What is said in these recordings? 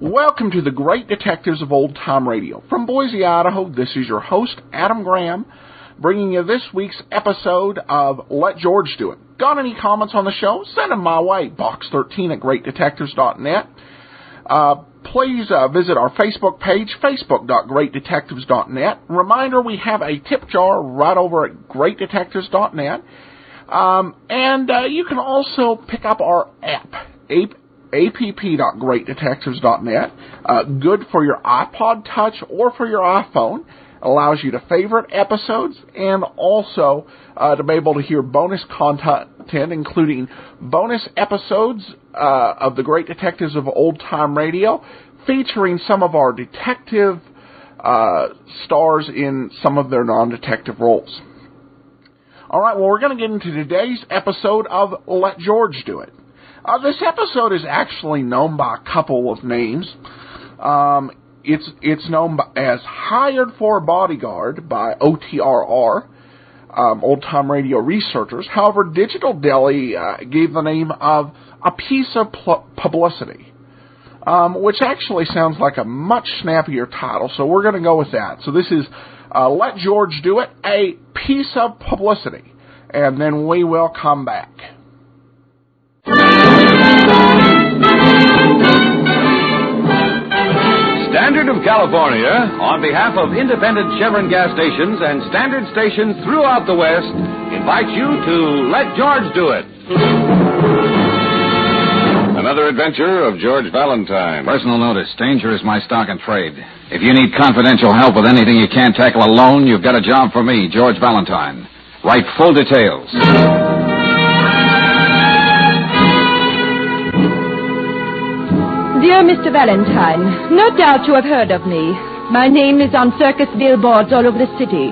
Welcome to the Great Detectives of Old Time Radio. From Boise, Idaho, this is your host, Adam Graham, bringing you this week's episode of Let George Do It. Got any comments on the show? Send them my way, box13@greatdetectives.net. Please visit our Facebook page, facebook.greatdetectives.net. Reminder, we have a tip jar right over at greatdetectives.net. And you can also pick up our app, app.greatdetectives.net, good for your iPod Touch or for your iPhone. Allows you to favorite episodes and also to be able to hear bonus content, including bonus episodes of the Great Detectives of Old Time Radio, featuring some of our detective stars in some of their non-detective roles. All right, well, we're going to get into today's episode of Let George Do It. This episode is actually known by a couple of names. It's known as Hired for Bodyguard by OTRR, Old Time Radio researchers. However, Digital Deli gave the name of A Piece of Publicity, which actually sounds like a much snappier title, so we're going to go with that. So this is Let George Do It, A Piece of Publicity, and then we will come back. Standard of California, on behalf of independent Chevron gas stations and Standard stations throughout the West, invites you to Let George Do It. Another adventure of George Valentine. Personal notice, danger is my stock and trade. If you need confidential help with anything you can't tackle alone, you've got a job for me, George Valentine. Write full details. Dear Mr. Valentine, no doubt you have heard of me. My name is on circus billboards all over the city.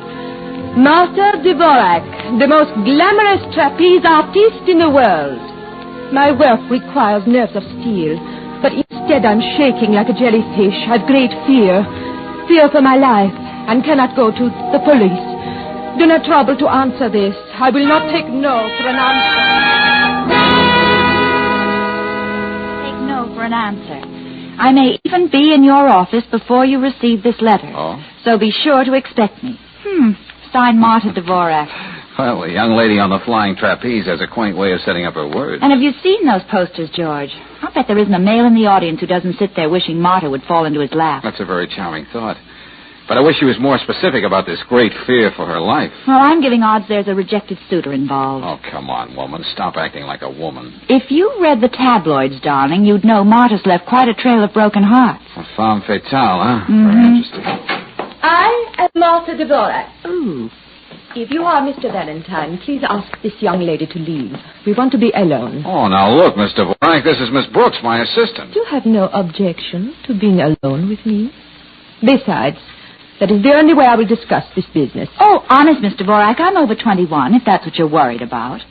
Martha Dvorak, the most glamorous trapeze artist in the world. My work requires nerves of steel, but instead I'm shaking like a jellyfish. I've great fear for my life, and cannot go to the police. Do not trouble to answer this. I will not take no for an answer. An answer. I may even be in your office before you receive this letter. Oh? So be sure to expect me. Signed Martha Dvorak. Well, the young lady on the flying trapeze has a quaint way of setting up her words. And have you seen those posters, George? I'll bet there isn't a male in the audience who doesn't sit there wishing Martha would fall into his lap. That's a very charming thought. But I wish she was more specific about this great fear for her life. Well, I'm giving odds there's a rejected suitor involved. Oh, come on, woman. Stop acting like a woman. If you read the tabloids, darling, you'd know Martha's left quite a trail of broken hearts. A femme fatale, huh? Mm-hmm. Very interesting. I am Martha Dvorak. Ooh. If you are Mr. Valentine, please ask this young lady to leave. We want to be alone. Oh, now look, Mr. Dvorak, this is Miss Brooks, my assistant. You have no objection to being alone with me? Besides, that is the only way I will discuss this business. Oh, honest, Mr. Dvorak, I'm over 21, if that's what you're worried about.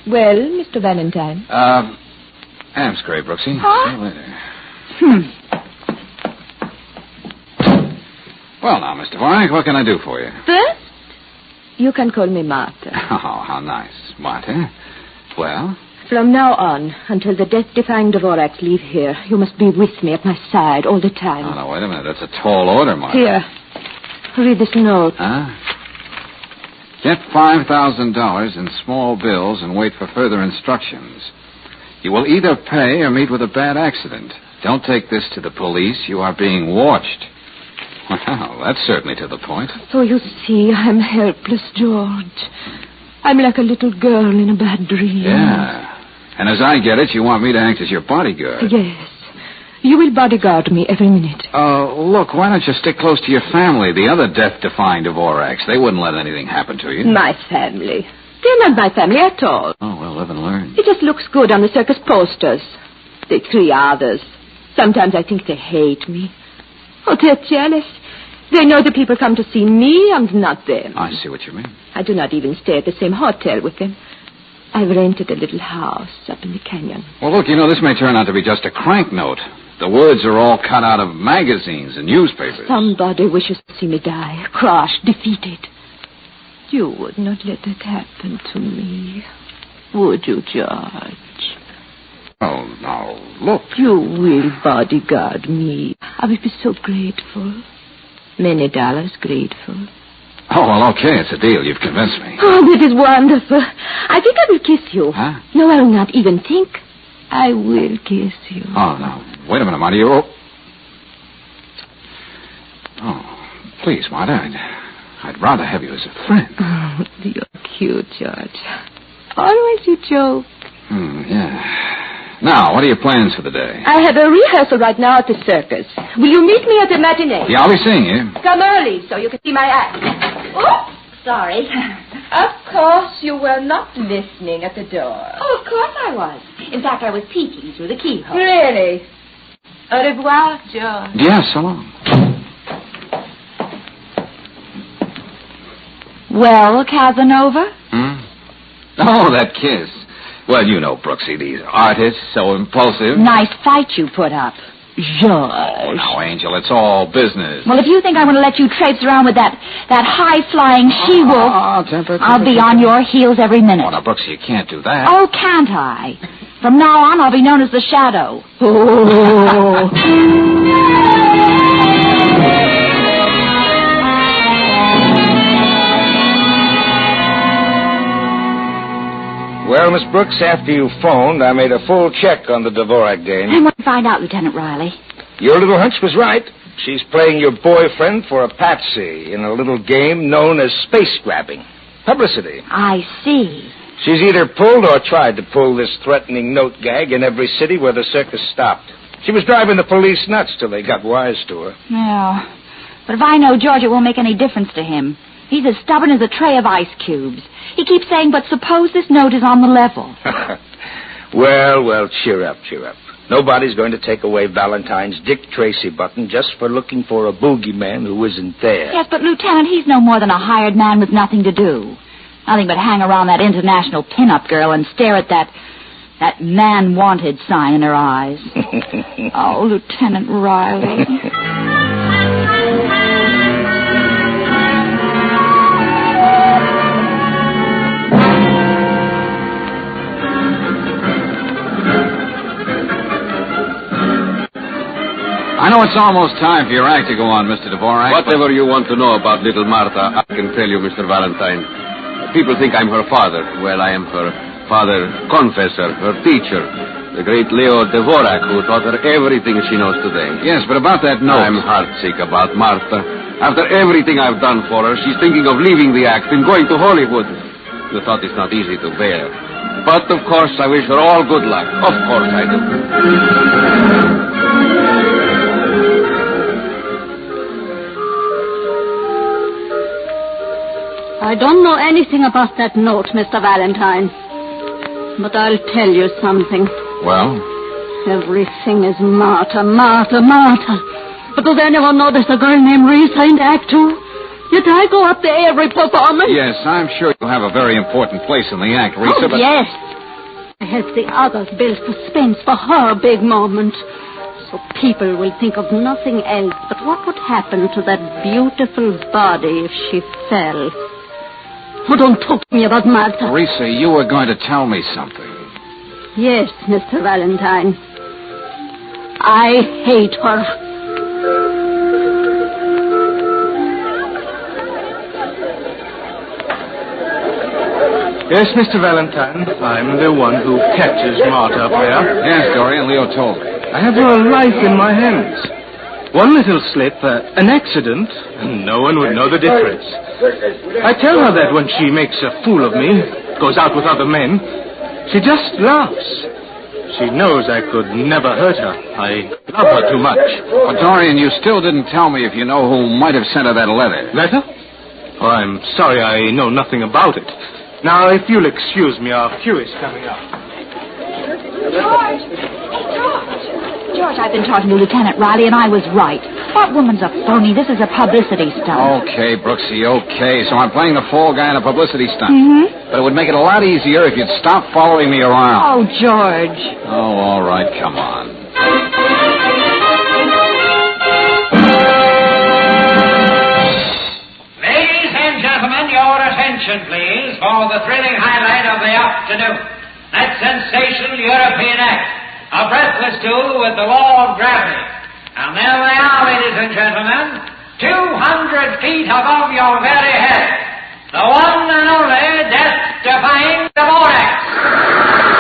Well, Mr. Valentine. Am's great, Brooksie. Huh? See you later. Well, now, Mr. Dvorak, what can I do for you? First, you can call me Martha. Oh, how nice. Martha. Well? From now on, until the death-defying Dvoraks leave here, you must be with me at my side all the time. Oh, no, wait a minute. That's a tall order, Martha. Here. Read this note. Huh? Get $5,000 in small bills and wait for further instructions. You will either pay or meet with a bad accident. Don't take this to the police. You are being watched. Well, that's certainly to the point. So you see, I'm helpless, George. I'm like a little girl in a bad dream. Yeah. And as I get it, you want me to act as your bodyguard. Yes. You will bodyguard me every minute. Look, why don't you stick close to your family, the other death-defying Dvoraks? They wouldn't let anything happen to you. My family? They're not my family at all. Oh, well, live and learn. It just looks good on the circus posters. The three others. Sometimes I think they hate me. Oh, they're jealous. They know the people come to see me and not them. I see what you mean. I do not even stay at the same hotel with them. I've rented a little house up in the canyon. Well, look, this may turn out to be just a crank note. The words are all cut out of magazines and newspapers. Somebody wishes to see me die, crushed, defeated. You would not let that happen to me, would you, George? Oh, no, look. You will bodyguard me. I will be so grateful. Many dollars grateful. Oh, well, okay, it's a deal. You've convinced me. Oh, that is wonderful. I think I will kiss you. Huh? No, I will not even think. I will kiss you. Oh, no. Wait a minute, Marta. You're... Oh, please, Marta. I'd rather have you as a friend. Oh, you're cute, George. Always you joke. Yeah. Now, what are your plans for the day? I have a rehearsal right now at the circus. Will you meet me at the matinee? Yeah, I'll be seeing you. Come early so you can see my act. Oh, sorry. Of course, you were not listening at the door. Oh, of course I was. In fact, I was peeking through the keyhole. Really? Au revoir, George. Yeah, so long. Well, Casanova? Oh, that kiss. Well, you know, Brooksie, these artists, so impulsive. Nice fight you put up. George. Oh, now, Angel, it's all business. Well, if you think I'm going to let you traipse around with that high-flying she-wolf, I'll be on your heels every minute. Oh, now, Brooksie, you can't do that. Oh, can't I? From now on, I'll be known as the Shadow. Oh. Well, Miss Brooks, after you phoned, I made a full check on the Dvorak dame. I want to find out, Lieutenant Riley. Your little hunch was right. She's playing your boyfriend for a patsy in a little game known as space grabbing. Publicity. I see. She's either pulled or tried to pull this threatening note gag in every city where the circus stopped. She was driving the police nuts till they got wise to her. Yeah. But if I know George, it won't make any difference to him. He's as stubborn as a tray of ice cubes. He keeps saying, but suppose this note is on the level. Well, cheer up. Nobody's going to take away Valentine's Dick Tracy button just for looking for a boogeyman who isn't there. Yes, but, Lieutenant, he's no more than a hired man with nothing to do. Nothing but hang around that international pin-up girl and stare at that man-wanted sign in her eyes. Oh, Lieutenant Riley. I know it's almost time for your act to go on, Mr. Dvorak. Whatever you want to know about little Martha, I can tell you, Mr. Valentine. People think I'm her father. Well, I am her father confessor, her teacher, the great Leo Dvorak, who taught her everything she knows today. Yes, but about that note... I'm heartsick about Martha. After everything I've done for her, she's thinking of leaving the act and going to Hollywood. The thought is not easy to bear. But, of course, I wish her all good luck. Of course I do. I don't know anything about that note, Mr. Valentine. But I'll tell you something. Well? Everything is Martha. But does anyone know there's a girl named Risa in the act, too? Did I go up there every performance? Yes, I'm sure you'll have a very important place in the act, Risa, but... Yes. I help the others build suspense for her big moment. So people will think of nothing else but what would happen to that beautiful body if she fell. Oh, don't talk to me about Martha. Risa, you were going to tell me something. Yes, Mr. Valentine. I hate her. Yes, Mr. Valentine. I'm the one who catches Martha up there. Yes, Dorian, Leo told me. I have her life in my hands. One little slip, an accident, and no one would know the difference. I tell her that when she makes a fool of me, goes out with other men, she just laughs. She knows I could never hurt her. I love her too much. But, Dorian, you still didn't tell me if you know who might have sent her that letter. Letter? Oh, I'm sorry I know nothing about it. Now, if you'll excuse me, our cue is coming up. George! George, I've been talking to Lieutenant Riley, and I was right. That woman's a phony. This is a publicity stunt. Okay, Brooksie, okay. So I'm playing the fall guy in a publicity stunt. Mm-hmm. But it would make it a lot easier if you'd stop following me around. Oh, George. Oh, all right, come on. Ladies and gentlemen, your attention, please, for the thrilling highlight of the afternoon. That sensational European act. A breathless duel with the law of gravity. And there they are, ladies and gentlemen, 200 feet above your very head. The one and only death-defying Dvorak.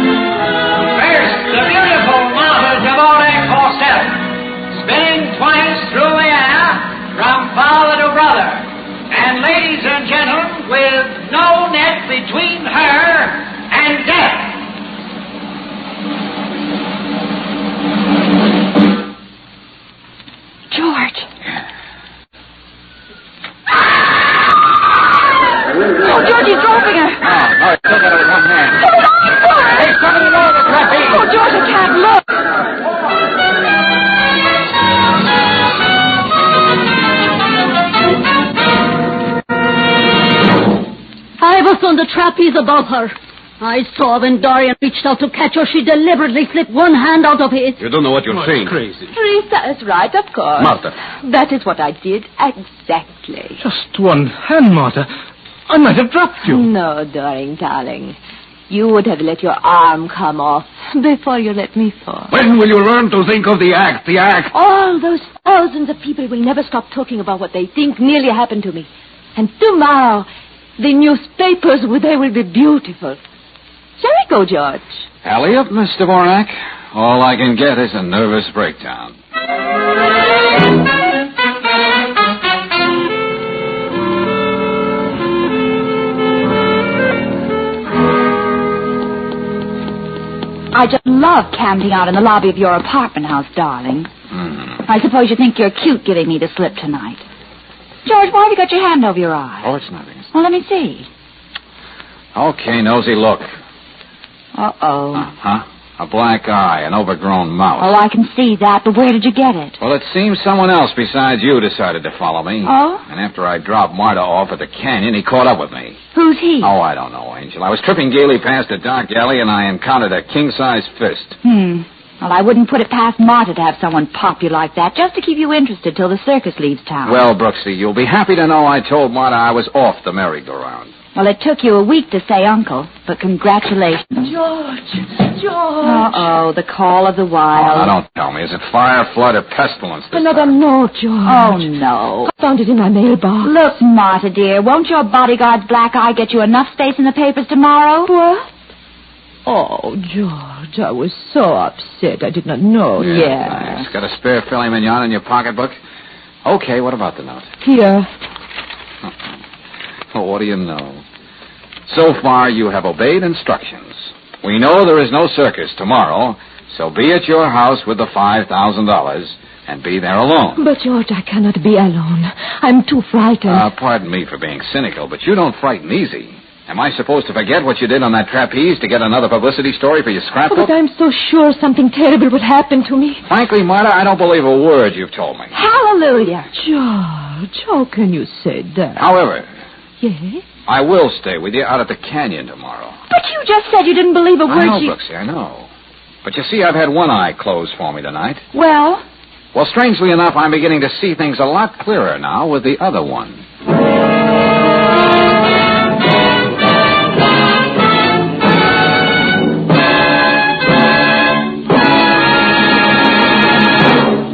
First, the beautiful Marta Dvorak herself, spinning twice through the air from father to brother. And ladies and gentlemen, with no net between her and death. George. Oh, George, he's dropping her. Oh, no, still got it with one hand. Hey, somebody more of the trapeze. Oh, George, I can't look. I was on the trapeze above her. I saw when Dorian reached out to catch her, she deliberately slipped one hand out of his. You don't know what you're saying. Crazy. Teresa is right, of course. Martha. That is what I did, exactly. Just one hand, Martha. I might have dropped you. No, darling. You would have let your arm come off before you let me fall. When will you learn to think of the act? The act? All those thousands of people will never stop talking about what they think nearly happened to me. And tomorrow, the newspapers, they will be beautiful. Shall we go, George? Alley up, Miss Dvorak. All I can get is a nervous breakdown. I just love camping out in the lobby of your apartment house, darling. I suppose you think you're cute giving me the slip tonight. George, why have you got your hand over your eye? Oh, it's nothing. Well, let me see. Okay, nosy, look. Uh-oh. Uh-huh. A black eye, an overgrown mouth. Oh, I can see that, but where did you get it? Well, it seems someone else besides you decided to follow me. Oh? And after I dropped Marta off at the canyon, he caught up with me. Who's he? Oh, I don't know, Angel. I was tripping gaily past a dark alley, and I encountered a king-size fist. Well, I wouldn't put it past Marta to have someone pop you like that, just to keep you interested till the circus leaves town. Well, Brooksie, you'll be happy to know I told Marta I was off the merry-go-round. Well, it took you a week to say uncle, but congratulations. George. Uh-oh, the call of the wild. Oh, now, don't tell me. Is it fire, flood, or pestilence this Another time? note, George. Oh, no. I found it in my mailbox. Look, Marta, dear, won't your bodyguard's black eye get you enough space in the papers tomorrow? What? Oh, George, I was so upset. I did not know. Yeah. Nice. Got a spare filet mignon in your pocketbook? Okay, what about the note? Here. Oh, what do you know? So far, you have obeyed instructions. We know there is no circus tomorrow, so be at your house with the $5,000 and be there alone. But, George, I cannot be alone. I'm too frightened. Pardon me for being cynical, but you don't frighten easy. Am I supposed to forget what you did on that trapeze to get another publicity story for your scrapbook? But I'm so sure something terrible would happen to me. Frankly, Marta, I don't believe a word you've told me. Hallelujah. George, how can you say that? However, Yes? I will stay with you out at the canyon tomorrow. But you just said you didn't believe a word I know, Brooksie, I know. But you see, I've had one eye closed for me tonight. Well? Well, strangely enough, I'm beginning to see things a lot clearer now with the other one.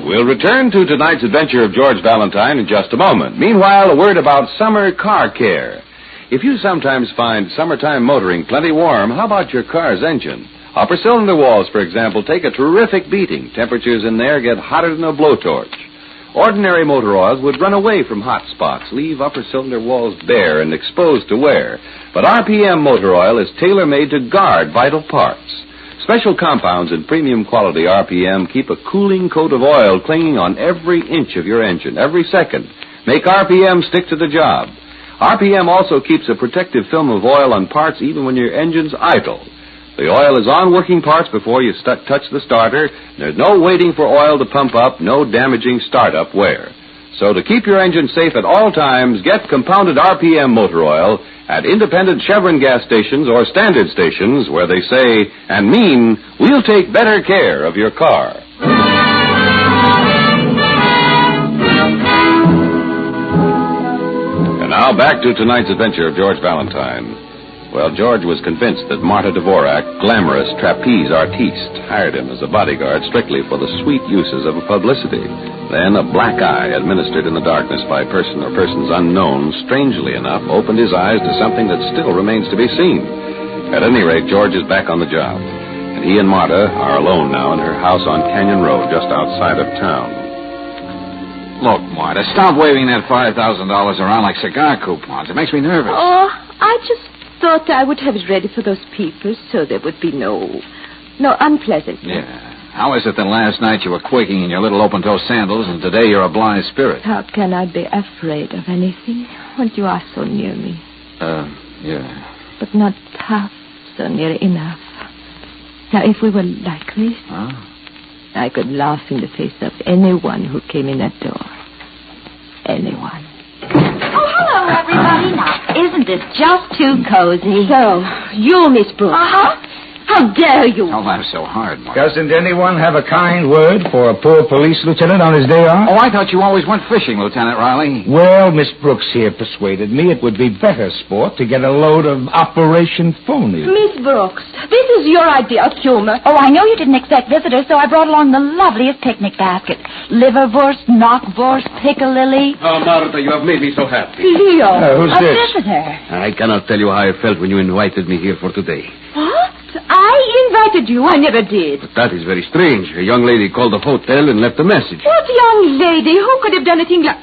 We'll return to tonight's adventure of George Valentine in just a moment. Meanwhile, a word about summer car care. If you sometimes find summertime motoring plenty warm, how about your car's engine? Upper cylinder walls, for example, take a terrific beating. Temperatures in there get hotter than a blowtorch. Ordinary motor oils would run away from hot spots, leave upper cylinder walls bare and exposed to wear. But RPM motor oil is tailor-made to guard vital parts. Special compounds in premium quality RPM keep a cooling coat of oil clinging on every inch of your engine, every second. Make RPM stick to the job. RPM also keeps a protective film of oil on parts even when your engine's idle. The oil is on working parts before you touch the starter. There's no waiting for oil to pump up, no damaging startup wear. So to keep your engine safe at all times, get compounded RPM motor oil at independent Chevron gas stations or standard stations where they say and mean, we'll take better care of your car. And now back to tonight's adventure of George Valentine. Well, George was convinced that Marta Dvorak, glamorous trapeze artiste, hired him as a bodyguard strictly for the sweet uses of a publicity. Then a black eye administered in the darkness by a person or persons unknown, strangely enough, opened his eyes to something that still remains to be seen. At any rate, George is back on the job, and he and Marta are alone now in her house on Canyon Road just outside of town. Look, Marta, stop waving that $5,000 around like cigar coupons. It makes me nervous. Oh, I just thought I would have it ready for those people so there would be no unpleasantness. Yeah. How is it that last night you were quaking in your little open-toe sandals and today you're a blind spirit? How can I be afraid of anything when you are so near me? Yeah. But not half so near enough. Now, if we were like this, I could laugh in the face of anyone who came in that door. Anyone. Oh, hello, everybody. Now, isn't this just too cozy? So, you, Miss Brooks. Uh-huh. How dare you? Don't laugh so hard, Marta. Doesn't anyone have a kind word for a poor police lieutenant on his day off? Oh, I thought you always went fishing, Lieutenant Riley. Well, Miss Brooks here persuaded me it would be better sport to get a load of Operation Phony. Miss Brooks, this is your idea of humor. Oh, I know you didn't expect visitors, so I brought along the loveliest picnic basket. Liverwurst, knockwurst, piccalilli. Oh, Marta, you have made me so happy. Leo. Who's A this? visitor. I cannot tell you how I felt when you invited me here for today. What? I invited you. I never did. But that is very strange. A young lady called the hotel and left a message. What young lady? Who could have done a thing like...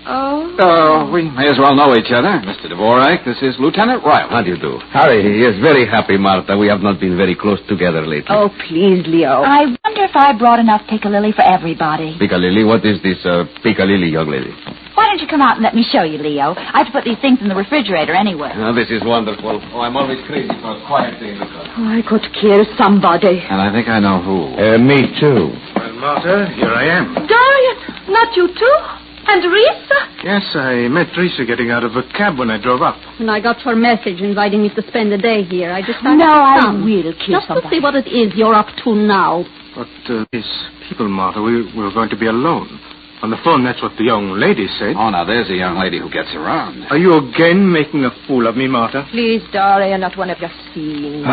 Oh? We may as well know each other. Mr. Dvorak, this is Lieutenant Riley. How do you do? Howdy. Yes, very happy, Marta. We have not been very close together lately. Oh, please, Leo. I wonder if I brought enough piccalilli for everybody. Piccalilli? What is this Piccalilli, young lady? Why don't you come out and let me show you, Leo? I have to put these things in the refrigerator anyway. Oh, this is wonderful. Oh, I'm always crazy for a quiet day in the car. Oh, I could kill somebody. And I think I know who. Me too. Well, Marta, here I am. Dorian, not you too? And Risa? Yes, I met Teresa getting out of a cab when I drove up. And I got your message inviting me to spend the day here. I decided No, to I come. will kill Just somebody. to see what it is you're up to now. But these people, Marta, we were going to be alone. On the phone, that's what the young lady said. Oh, now there's a young lady who gets around. Are you again making a fool of me, Marta? Please, Dorian, not one of your scenes.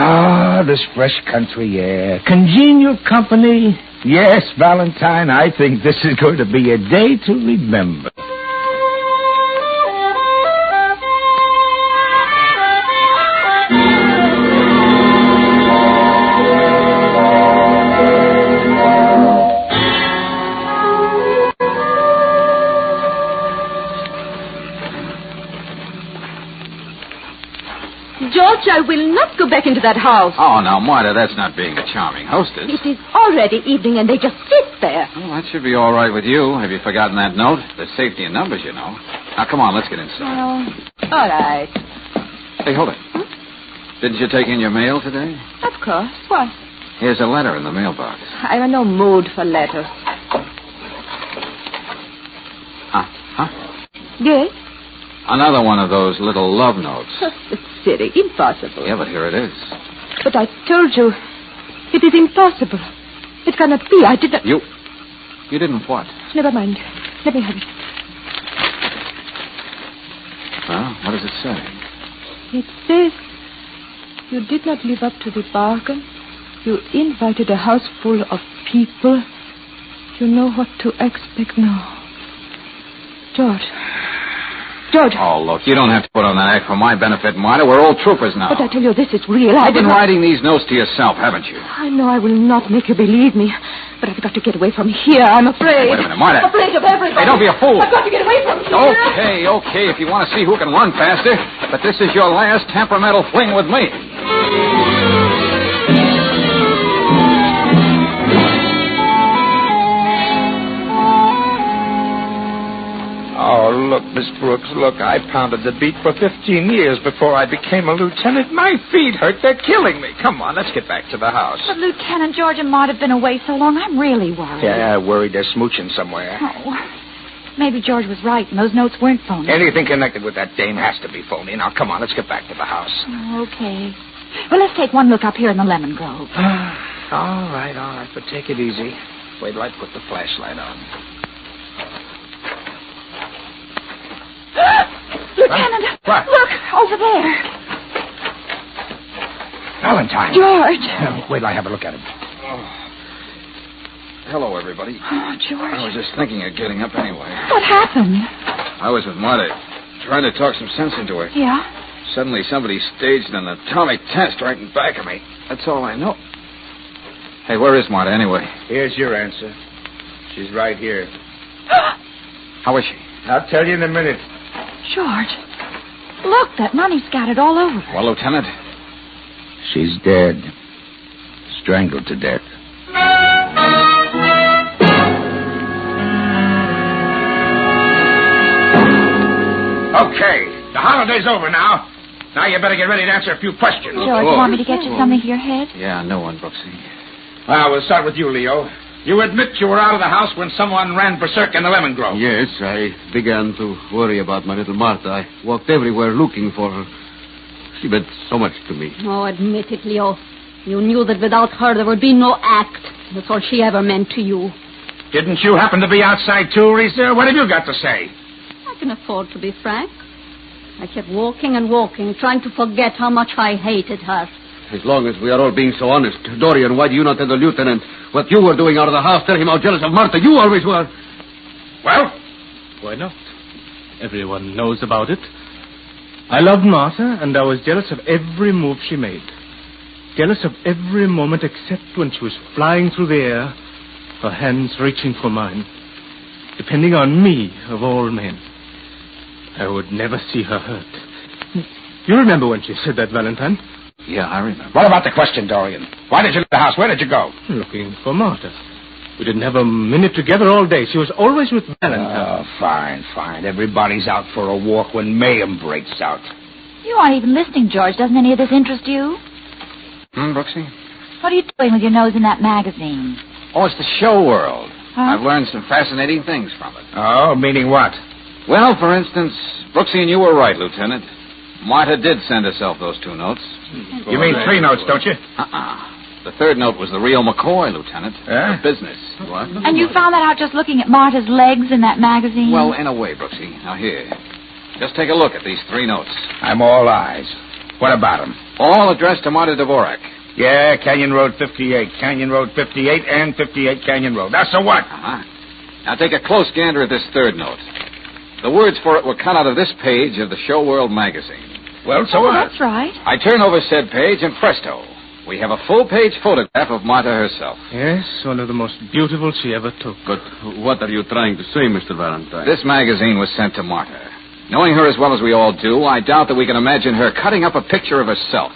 This fresh country air. Congenial company. Yes, Valentine, I think this is going to be a day to remember. George, I will not go back into that house. Oh, now, Marta, that's not being a charming hostess. It is already evening and they just sit there. Well, that should be all right with you. Have you forgotten that note? There's safety in numbers, you know. Now, come on, let's get inside. Oh, all right. Hey, hold it. Didn't you take in your mail today? Of course. What? Here's a letter in the mailbox. I'm in no mood for letters. Huh? Yes? Another one of those little love notes. It's silly. Impossible. Yeah, but here it is. But I told you, it is impossible. It cannot be. I did not... You didn't what? Never mind. Let me have it. Well, what does it say? It says you did not live up to the bargain. You invited a house full of people. You know what to expect now. George. Oh, look, you don't have to put on that act for my benefit, Marta. We're old troopers now. But I tell you, this is real. You've been writing these notes to yourself, haven't you? I know I will not make you believe me, but I've got to get away from here. I'm afraid. Wait a minute, Marta. I'm afraid of everybody. Hey, don't be a fool. I've got to get away from here. Okay, if you want to see who can run faster. But this is your last temperamental fling with me. Oh, look, Miss Brooks, look, I pounded the beat for 15 years before I became a lieutenant. My feet hurt. They're killing me. Come on, let's get back to the house. But Lieutenant, George and Maud have been away so long, I'm really worried. Yeah, worried they're smooching somewhere. Oh, maybe George was right and those notes weren't phony. Anything connected with that dame has to be phony. Now, come on, let's get back to the house. Oh, okay. Well, let's take one look up here in the lemon grove. All right, but take it easy. Wait till I put the flashlight on. Lieutenant! What? Look, over there. Valentine. George! Wait till I have a look at him. Hello, everybody. Oh, George. I was just thinking of getting up anyway. What happened? I was with Marta, trying to talk some sense into her. Yeah? Suddenly somebody staged an atomic test right in back of me. That's all I know. Hey, where is Marta anyway? Here's your answer. She's right here. How is she? I'll tell you in a minute. George, look, that money scattered all over her. Well, Lieutenant? She's dead. Strangled to death. Okay, the holiday's over now. Now you better get ready to answer a few questions. George, you want me to get you something to your head? Yeah, no one, Brooksie. Well, we'll start with you, Leo. You admit you were out of the house when someone ran berserk in the lemon grove. Yes, I began to worry about my little Martha. I walked everywhere looking for her. She meant so much to me. Oh, admit it, Leo. You knew that without her there would be no act. That's all she ever meant to you. Didn't you happen to be outside too, Risa? What have you got to say? I can afford to be frank. I kept walking and walking, trying to forget how much I hated her. As long as we are all being so honest. Dorian, why do you not tell the lieutenant what you were doing out of the house? Tell him how jealous of Martha you always were. Well? Why not? Everyone knows about it. I loved Martha, and I was jealous of every move she made. Jealous of every moment except when she was flying through the air, her hands reaching for mine. Depending on me, of all men. I would never see her hurt. You remember when she said that, Valentine? Yeah, I remember. What about the question, Dorian? Why did you leave the house? Where did you go? Looking for Martha. We didn't have a minute together all day. She was always with Valentine. Oh, fine. Everybody's out for a walk when mayhem breaks out. You aren't even listening, George. Doesn't any of this interest you? Brooksie? What are you doing with your nose in that magazine? Oh, it's the show world. Huh? I've learned some fascinating things from it. Oh, meaning what? Well, for instance, Brooksie and you were right, Lieutenant. Martha did send herself those 2 notes. You mean 3 notes, don't you? The 3rd note was the real McCoy, Lieutenant. Eh? For business. What? And you found that out just looking at Martha's legs in that magazine? Well, in a way, Brooksie. Now, here. Just take a look at these 3 notes. I'm all eyes. What about them? All addressed to Marta Dvorak. Yeah, Canyon Road 58. Canyon Road 58 and 58 Canyon Road. That's a what? Now, take a close gander at this 3rd note. The words for it were cut out of this page of the Show World magazine. Well, so what? That's right. I turn over said page, and presto, we have a full-page photograph of Marta herself. Yes, one of the most beautiful she ever took. But what are you trying to say, Mr. Valentine? This magazine was sent to Marta. Knowing her as well as we all do, I doubt that we can imagine her cutting up a picture of herself.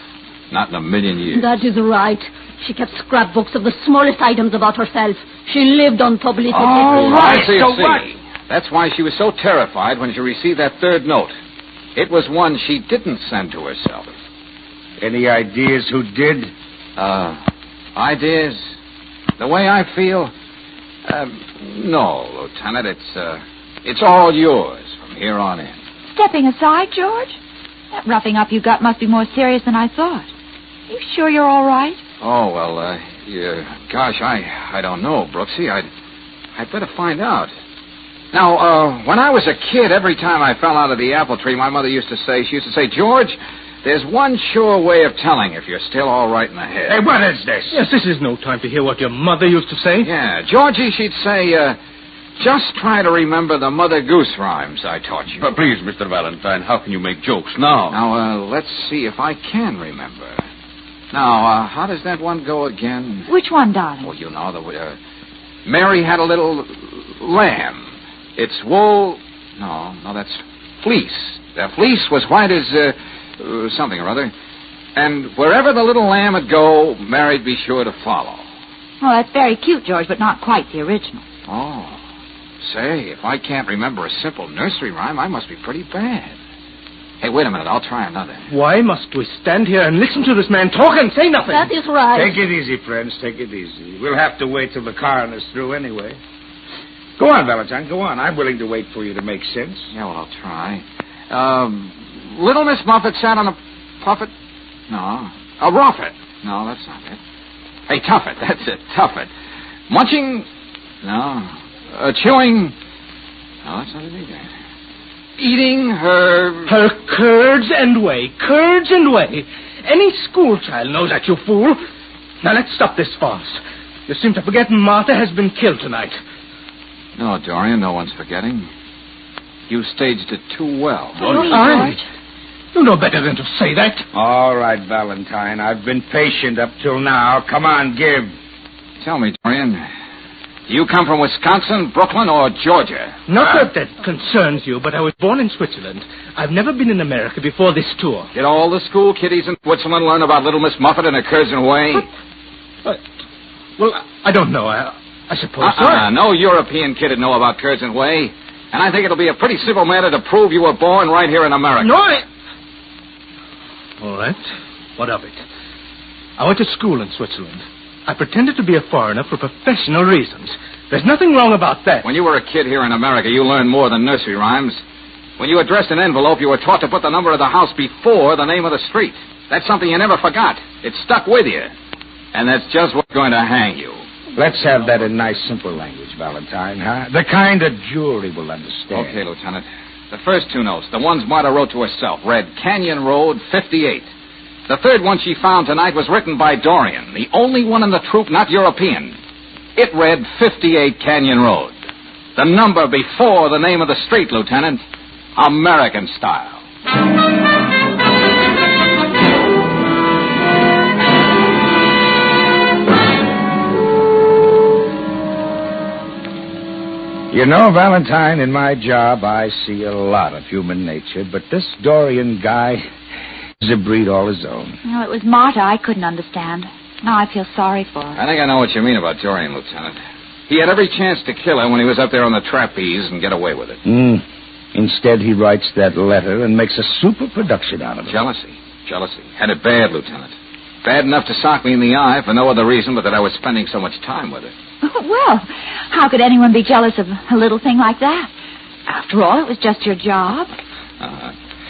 Not in a million years. That is right. She kept scrapbooks of the smallest items about herself. She lived on publicity. All right, so So you what? see. That's why she was so terrified when she received that 3rd note. It was one she didn't send to herself. Any ideas who did? Ideas? The way I feel? No, Lieutenant. It's all yours from here on in. Stepping aside, George? That roughing up you got must be more serious than I thought. You sure you're all right? Oh, well, gosh, I don't know, Brooksie. I'd better find out. Now, when I was a kid, every time I fell out of the apple tree, my mother used to say, George, there's one sure way of telling if you're still all right in the head. Hey, what is this? Yes, this is no time to hear what your mother used to say. Yeah, Georgie, she'd say, just try to remember the Mother Goose rhymes I taught you. But please, Mr. Valentine, how can you make jokes now? Now, let's see if I can remember. Now, how does that one go again? Which one, darling? Oh, you know, Mary had a little lamb. Its wool... No, that's fleece. The fleece was white as, something or other. And wherever the little lamb would go, Mary'd be sure to follow. Oh, that's very cute, George, but not quite the original. Oh. Say, if I can't remember a simple nursery rhyme, I must be pretty bad. Hey, wait a minute. I'll try another. Why must we stand here and listen to this man talk and say nothing? That is right. Take it easy, friends. Take it easy. We'll have to wait till the coroner's through anyway. Go on, Valentine. Go on. I'm willing to wait for you to make sense. Yeah, well, I'll try. Little Miss Muffet sat on a puffet. No. A roffet. No, that's not it. Hey, Tuffet. That's it. Tuffet. Munching. No. Chewing. No, that's not it either. Eating her... Her curds and whey. Curds and whey. Any school child knows that, you fool. Now, let's stop this farce. You seem to forget Martha has been killed tonight. No, Dorian, no one's forgetting. You staged it too well. You know better than to say that. All right, Valentine. I've been patient up till now. Come on, give. Tell me, Dorian, do you come from Wisconsin, Brooklyn, or Georgia? Not that concerns you, but I was born in Switzerland. I've never been in America before this tour. Did all the school kiddies in Switzerland learn about Little Miss Muffet and her curds and whey? Well, I don't know. I suppose so. No European kid would know about curds and whey. And I think it'll be a pretty simple matter to prove you were born right here in America. No, All right. What of it? I went to school in Switzerland. I pretended to be a foreigner for professional reasons. There's nothing wrong about that. When you were a kid here in America, you learned more than nursery rhymes. When you addressed an envelope, you were taught to put the number of the house before the name of the street. That's something you never forgot. It stuck with you. And that's just what's going to hang you. Let's have that in nice, simple language, Valentine, huh? The kind a jury will understand. Okay, Lieutenant. The first two notes, the ones Marta wrote to herself, read Canyon Road 58. The third one she found tonight was written by Dorian, the only one in the troupe not European. It read 58 Canyon Road. The number before the name of the street, Lieutenant. American style. You know, Valentine, in my job, I see a lot of human nature, but this Dorian guy is a breed all his own. No, it was Marta I couldn't understand. Now I feel sorry for her. I think I know what you mean about Dorian, Lieutenant. He had every chance to kill her when he was up there on the trapeze and get away with it. Instead, he writes that letter and makes a super production out of it. Jealousy. Had it bad, Lieutenant. Bad enough to sock me in the eye for no other reason but that I was spending so much time with her. Well, how could anyone be jealous of a little thing like that? After all, it was just your job.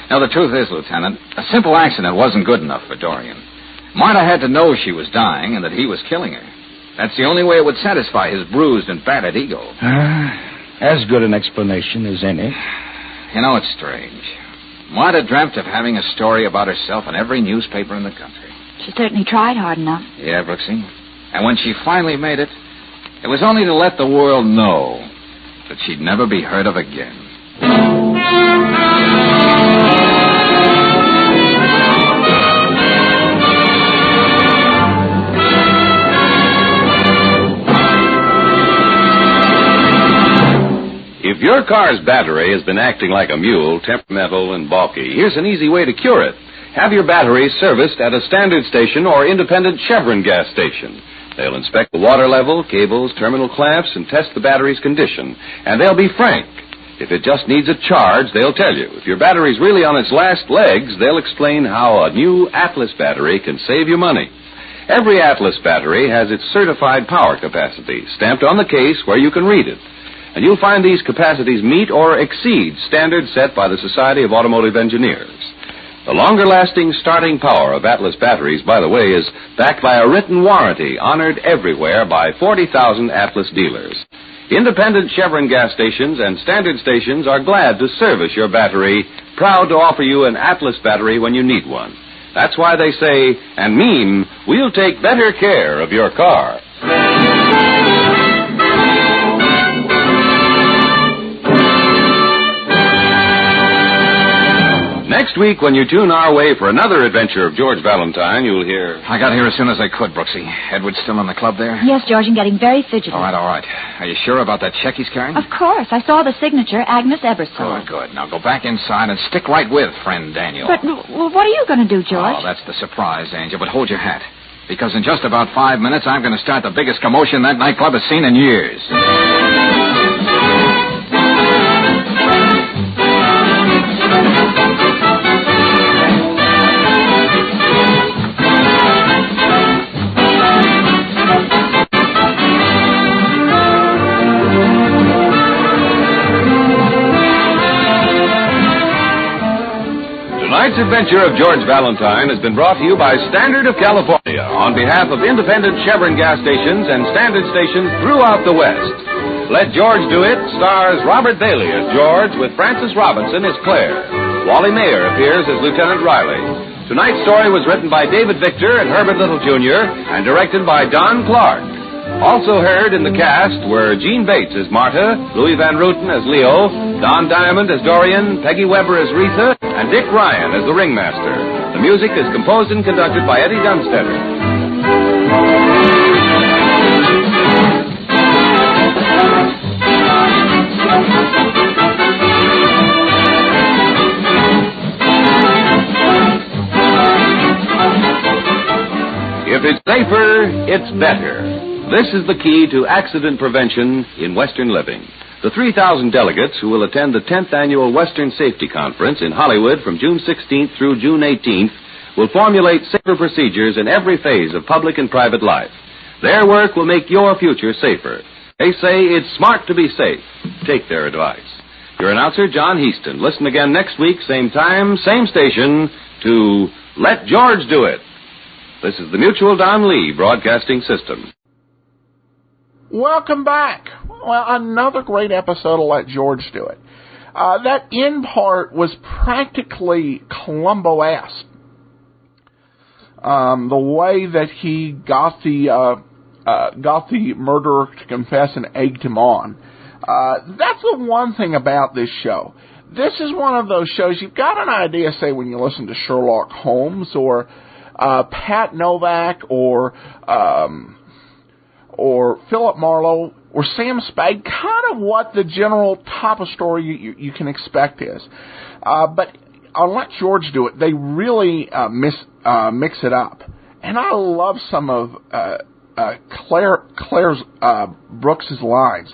Now, the truth is, Lieutenant, a simple accident wasn't good enough for Dorian. Marta had to know she was dying and that he was killing her. That's the only way it would satisfy his bruised and battered ego. As good an explanation as any. You know, it's strange. Marta dreamt of having a story about herself in every newspaper in the country. She certainly tried hard enough. Yeah, Brooksie. And when she finally made it, it was only to let the world know that she'd never be heard of again. If your car's battery has been acting like a mule, temperamental and balky, here's an easy way to cure it. Have your battery serviced at a standard station or independent Chevron gas station. They'll inspect the water level, cables, terminal clamps, and test the battery's condition. And they'll be frank. If it just needs a charge, they'll tell you. If your battery's really on its last legs, they'll explain how a new Atlas battery can save you money. Every Atlas battery has its certified power capacity stamped on the case where you can read it. And you'll find these capacities meet or exceed standards set by the Society of Automotive Engineers. The longer-lasting starting power of Atlas batteries, by the way, is backed by a written warranty honored everywhere by 40,000 Atlas dealers. Independent Chevron gas stations and standard stations are glad to service your battery, proud to offer you an Atlas battery when you need one. That's why they say and mean, we'll take better care of your car. Next week, when you tune our way for another adventure of George Valentine, you'll hear... I got here as soon as I could, Brooksie. Edward's still in the club there? Yes, George, and getting very fidgety. All right. Are you sure about that check he's carrying? Of course. I saw the signature, Agnes Ebersole. Good. Now go back inside and stick right with friend Daniel. But what are you going to do, George? Oh, that's the surprise, Angel. But hold your hat. Because in just about 5 minutes, I'm going to start the biggest commotion that nightclub has seen in years. Tonight's adventure of George Valentine has been brought to you by Standard of California on behalf of independent Chevron gas stations and Standard stations throughout the West. Let George Do It stars Robert Bailey as George with Frances Robinson as Claire. Wally Mayer appears as Lieutenant Riley. Tonight's story was written by David Victor and Herbert Little, Jr. and directed by Don Clark. Also heard in the cast were Gene Bates as Marta, Louis Van Ruten as Leo, Don Diamond as Dorian, Peggy Weber as Retha, and Dick Ryan as the ringmaster. The music is composed and conducted by Eddie Dunstetter. If it's safer, it's better. This is the key to accident prevention in Western living. The 3,000 delegates who will attend the 10th Annual Western Safety Conference in Hollywood from June 16th through June 18th will formulate safer procedures in every phase of public and private life. Their work will make your future safer. They say it's smart to be safe. Take their advice. Your announcer, John Heaston. Listen again next week, same time, same station, to Let George Do It. This is the Mutual Don Lee Broadcasting System. Welcome back. Well, another great episode of Let George Do It. That end part was practically Columbo-esque. The way that he got the murderer to confess and egged him on. That's the one thing about this show. This is one of those shows you've got an idea, say, when you listen to Sherlock Holmes or Pat Novak or Philip Marlowe or Sam Spade, kind of what the general type of story you can expect is. But on Let George Do It, they really mix it up. And I love some of Claire's Brooks' lines.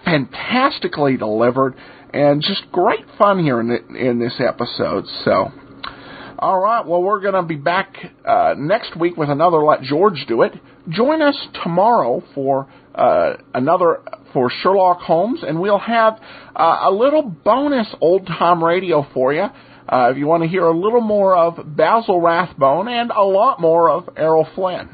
Fantastically delivered and just great fun here in this episode. So, all right, well, we're going to be back next week with another Let George Do It. Join us tomorrow for for Sherlock Holmes, and we'll have a little bonus old-time radio for you if you want to hear a little more of Basil Rathbone and a lot more of Errol Flynn.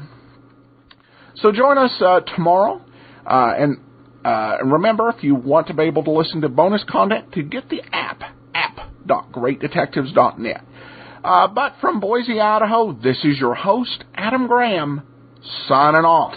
So join us tomorrow, and remember, if you want to be able to listen to bonus content, to get the app.greatdetectives.net. But from Boise, Idaho, this is your host, Adam Graham, signing off.